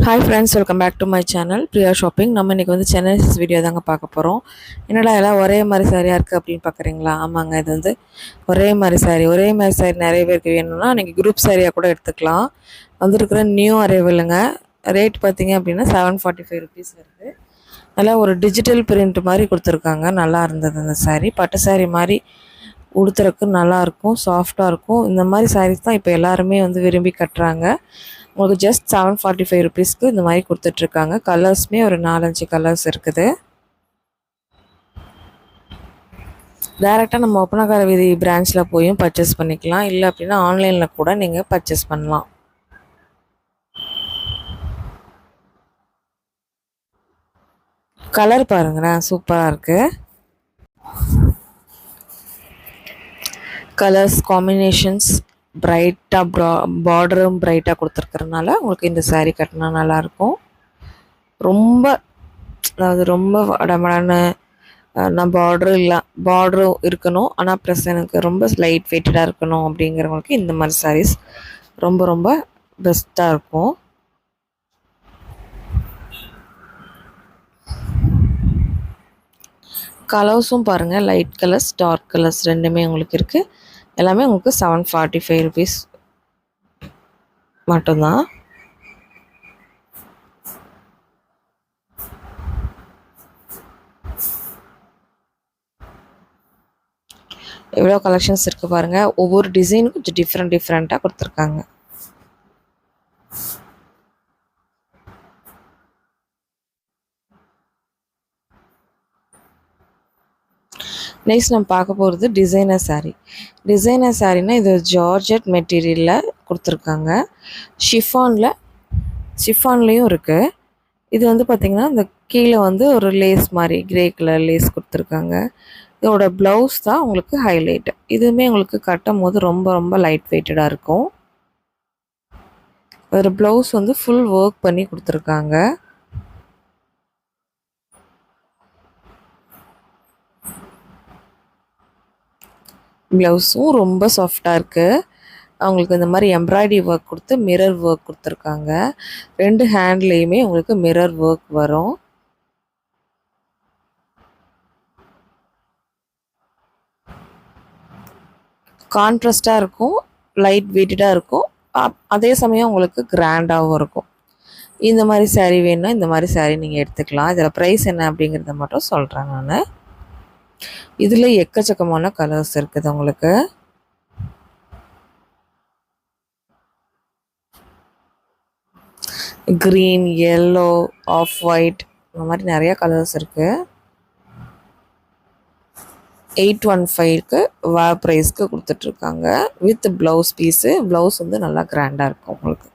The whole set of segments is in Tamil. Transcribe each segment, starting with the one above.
Hi friends, welcome back to my channel Priya Shopping. நம்ம இன்னைக்கு வந்து சென்னை வீடியோ தாங்க பார்க்க போறோம். என்னடா எல்லாம் ஒரே மாதிரி சாரியா இருக்கு அப்படின்னு பார்க்குறீங்களா? ஆமாங்க, இது வந்து ஒரே மாதிரி சாரி நிறைய பேருக்கு வேணும்னா நீங்கள் குரூப் சாரியாக கூட எடுத்துக்கலாம். வந்திருக்கிற நியூ அரைவலுங்க. ரேட் பார்த்தீங்க அப்படின்னா 745 ருபீஸ் வருது. நல்லா ஒரு டிஜிட்டல் பிரிண்ட் மாதிரி கொடுத்துருக்காங்க. நல்லா இருந்தது அந்த சாரி. பட்டு சாரி மாதிரி உடுத்துறதுக்கு நல்லாயிருக்கும், சாஃப்டாக இருக்கும். இந்த மாதிரி சாரீஸ் தான் இப்போ எல்லாருமே வந்து விரும்பி கட்டுறாங்க. உங்களுக்கு ஜஸ்ட் 745 ருபீஸ்க்கு இந்த மாதிரி கொடுத்துட்ருக்காங்க. கலர்ஸுமே ஒரு 4-5 கலர்ஸ் இருக்குது. டைரெக்டாக நம்ம ஒப்பனக்கார வீதி பிரான்ச்சில் போயும் பர்ச்சேஸ் பண்ணிக்கலாம். இல்லை அப்படின்னா ஆன்லைனில் கூட நீங்கள் பர்ச்சேஸ் பண்ணலாம். கலர் பாருங்களேன், சூப்பராக இருக்குது. கலர்ஸ் காம்பினேஷன்ஸ் பிரைட்டாக பார்டரும் பிரைட்டாக கொடுத்துருக்கறனால உங்களுக்கு இந்த சாரீ கட்டினா நல்லாயிருக்கும். ரொம்ப ரொம்ப வடமடன்னு நான் பார்டரும் இருக்கணும், ஆனால் ப்ளஸ் எனக்கு ரொம்ப லைட் வெயிட்டடாக இருக்கணும் அப்படிங்கிறவங்களுக்கு இந்த மாதிரி சாரீஸ் ரொம்ப ரொம்ப பெஸ்ட்டாக இருக்கும். கலர்ஸும் பாருங்கள், லைட் கலர்ஸ் டார்க் கலர்ஸ் ரெண்டுமே உங்களுக்கு இருக்குது. எல்லாமே உங்களுக்கு 745 ருபீஸ் மட்டும்தான். எவ்வளோ கலெக்ஷன்ஸ் இருக்குது பாருங்கள். ஒவ்வொரு டிசைனும் கொஞ்சம் டிஃப்ரெண்ட்டாக கொடுத்துருக்காங்க. நெக்ஸ்ட் நம்ம பார்க்க போகிறது டிசைனர் சாரீனா இது ஜார்ஜெட் மெட்டீரியலில் கொடுத்துருக்காங்க. ஷிஃபான்லேயும் இருக்குது. இது வந்து பார்த்திங்கன்னா இந்த கீழே வந்து ஒரு லேஸ் மாதிரி கிரே கலர் லேஸ் கொடுத்துருக்காங்க. இதோட ப்ளவுஸ் தான் உங்களுக்கு ஹைலைட். இதுவுமே உங்களுக்கு கட்டும் போது ரொம்ப ரொம்ப லைட் வெயிட்டடாக இருக்கும். ஒரு ப்ளவுஸ் வந்து ஃபுல் ஒர்க் பண்ணி கொடுத்துருக்காங்க. ப்ளவுஸும் ரொம்ப சாஃப்டாக இருக்குது. அவங்களுக்கு இந்த மாதிரி எம்ப்ராய்டரி ஒர்க் கொடுத்து மிரர் ஒர்க் கொடுத்துருக்காங்க. 2 ஹேண்ட்லேயுமே உங்களுக்கு மிரர் ஒர்க் வரும். கான்ட்ராஸ்டாக இருக்கும், லைட் வெயிட்டடாக இருக்கும், அதே சமயம் உங்களுக்கு கிராண்டாகவும் இருக்கும். இந்த மாதிரி சாரீ வேணும்னா இந்த மாதிரி சாரீ நீங்கள் எடுத்துக்கலாம். இதில் ப்ரைஸ் என்ன அப்படிங்கிறத மட்டும் சொல்கிறேன் நான். இதில் எக்கச்சக்கமான கலர்ஸ் இருக்குது உங்களுக்கு. க்ரீன், எல்லோ, ஆஃப் ஒயிட், இந்த மாதிரி நிறைய கலர்ஸ் இருக்குது. 815க்கு ப்ரைஸ்க்கு கொடுத்துட்ருக்காங்க வித் ப்ளவுஸ் பீஸு. ப்ளவுஸ் வந்து நல்லா கிராண்டாக இருக்கும் உங்களுக்கு.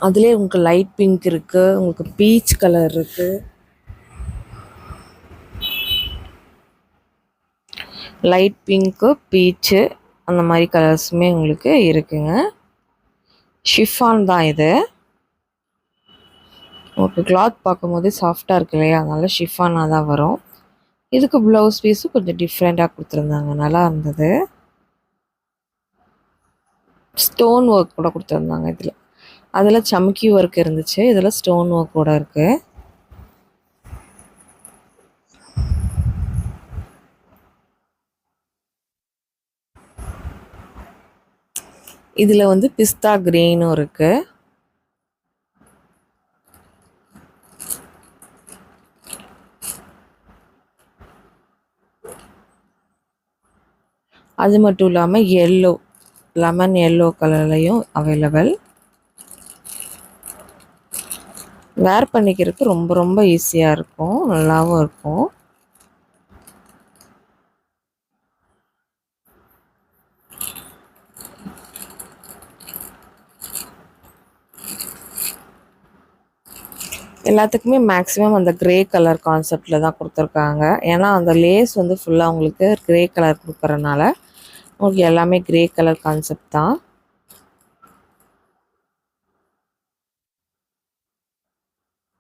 அதுலேயே உங்களுக்கு லைட் பிங்க் இருக்குது, உங்களுக்கு பீச் கலர் இருக்குது, லைட் பிங்க்கு பீச்சு அந்த மாதிரி கலர்ஸுமே உங்களுக்கு இருக்குங்க. ஷிஃபான் தான் இது. உங்களுக்கு கிளாத் பார்க்கும்போதே சாஃப்டாக இருக்கு இல்லையா, அதனால ஷிஃபானாக தான் வரும். இதுக்கு ப்ளவுஸ் பீஸும் கொஞ்சம் டிஃப்ரெண்ட்டாக கொடுத்துருந்தாங்க, நல்லா இருந்தது. ஸ்டோன் ஒர்க் கூட கொடுத்துருந்தாங்க இதில். அதில் சம்கி ஒர்க் இருந்துச்சு, இதில் ஸ்டோன் ஒர்க் கூட இருக்குது. இதில் வந்து பிஸ்தா கிரீனும் இருக்குது. அது மட்டும் இல்லாமல் லெமன் எல்லோ கலர்லையும் அவைலபிள். வேர் பண்ணிக்கிறதுக்கு ரொம்ப ரொம்ப ஈஸியாக இருக்கும், நல்லாவும் இருக்கும். எல்லாத்துக்குமே மேக்ஸிமம் அந்த க்ரே கலர் கான்செப்டில் தான் கொடுத்துருக்காங்க. ஏன்னா அந்த லேஸ் வந்து ஃபுல்லாக உங்களுக்கு க்ரே கலர் கொடுக்குறனால உங்களுக்கு எல்லாமே க்ரே கலர் கான்செப்ட் தான்.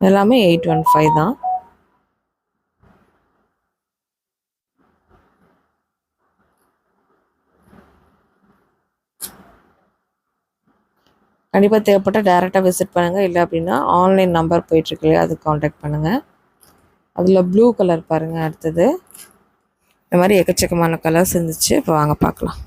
எல்லாமே 815 தான். கண்டிப்பாக தேவைப்பட்டால் டேரெக்டாக விசிட் பண்ணுங்கள். இல்லை அப்படின்னா ஆன்லைன் நம்பர் போயிட்டுருக்கு இல்லையா, அதுக்கு காண்டாக்ட் பண்ணுங்கள். அதில் ப்ளூ கலர் பாருங்கள். அடுத்தது இந்த மாதிரி எக்கச்சக்கமான கலர்ஸ் இருந்துச்சு. இப்போ வாங்க பார்க்கலாம்.